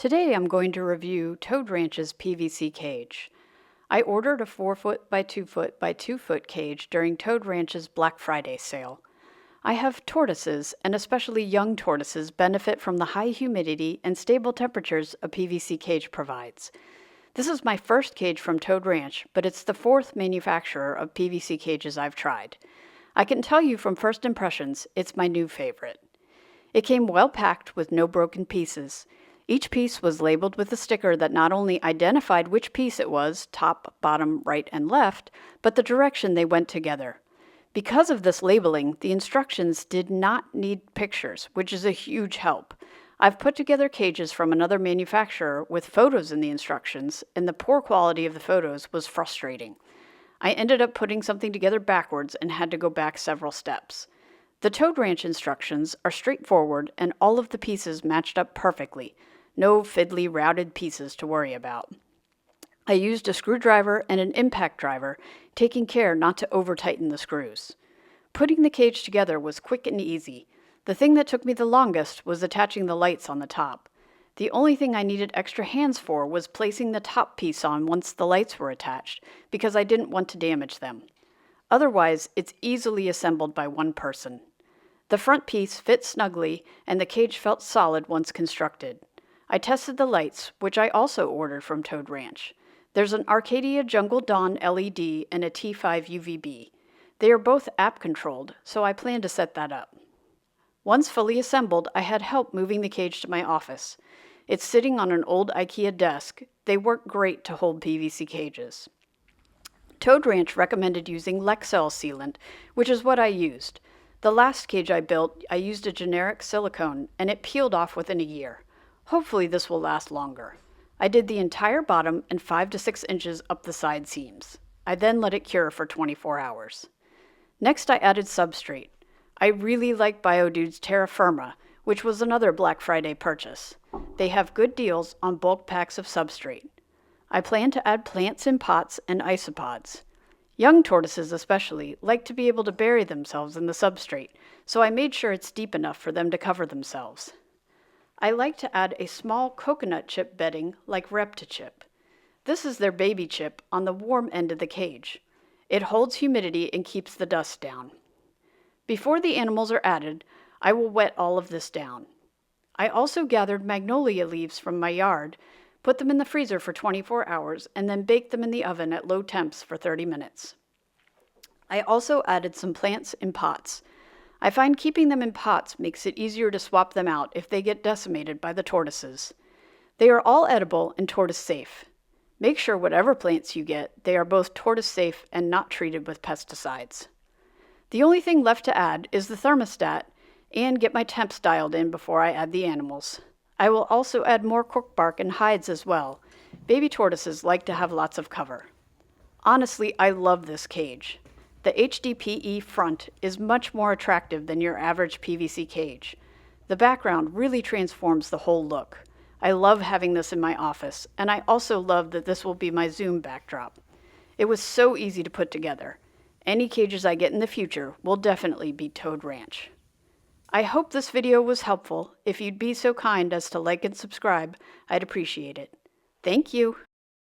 Today I'm going to review Toad Ranch's PVC cage. I ordered a 4-foot by 2-foot by 2-foot cage during Toad Ranch's Black Friday sale. I have tortoises, and especially young tortoises benefit from the high humidity and stable temperatures a PVC cage provides. This is my first cage from Toad Ranch, but it's the fourth manufacturer of PVC cages I've tried. I can tell you from first impressions, it's my new favorite. It came well packed with no broken pieces. Each piece was labeled with a sticker that not only identified which piece it was, top, bottom, right, and left, but the direction they went together. Because of this labeling, the instructions did not need pictures, which is a huge help. I've put together cages from another manufacturer with photos in the instructions, and the poor quality of the photos was frustrating. I ended up putting something together backwards and had to go back several steps. The Toad Ranch instructions are straightforward and all of the pieces matched up perfectly. No fiddly routed pieces to worry about. I used a screwdriver and an impact driver, taking care not to over-tighten the screws. Putting the cage together was quick and easy. The thing that took me the longest was attaching the lights on the top. The only thing I needed extra hands for was placing the top piece on once the lights were attached, because I didn't want to damage them. Otherwise, it's easily assembled by one person. The front piece fit snugly, and the cage felt solid once constructed. I tested the lights, which I also ordered from Toad Ranch. There's an Arcadia Jungle Dawn LED and a T5 UVB. They are both app-controlled, so I plan to set that up. Once fully assembled, I had help moving the cage to my office. It's sitting on an old IKEA desk. They work great to hold PVC cages. Toad Ranch recommended using Lexel sealant, which is what I used. The last cage I built, I used a generic silicone, and it peeled off within a year. Hopefully this will last longer. I did the entire bottom and 5 to 6 inches up the side seams. I then let it cure for 24 hours. Next I added substrate. I really like BioDude's Terra Firma, which was another Black Friday purchase. They have good deals on bulk packs of substrate. I plan to add plants in pots and isopods. Young tortoises especially like to be able to bury themselves in the substrate, so I made sure it's deep enough for them to cover themselves. I like to add a small coconut chip bedding like Reptichip. This is their Babichip on the warm end of the cage. It holds humidity and keeps the dust down. Before the animals are added, I will wet all of this down. I also gathered magnolia leaves from my yard, put them in the freezer for 24 hours, and then baked them in the oven at low temps for 30 minutes. I also added some plants in pots. I find keeping them in pots makes it easier to swap them out if they get decimated by the tortoises. They are all edible and tortoise safe. Make sure whatever plants you get, they are both tortoise safe and not treated with pesticides. The only thing left to add is the thermostat and get my temps dialed in before I add the animals. I will also add more cork bark and hides as well. Baby tortoises like to have lots of cover. Honestly, I love this cage. The HDPE front is much more attractive than your average PVC cage. The background really transforms the whole look. I love having this in my office, and I also love that this will be my Zoom backdrop. It was so easy to put together. Any cages I get in the future will definitely be Toad Ranch. I hope this video was helpful. If you'd be so kind as to like and subscribe, I'd appreciate it. Thank you.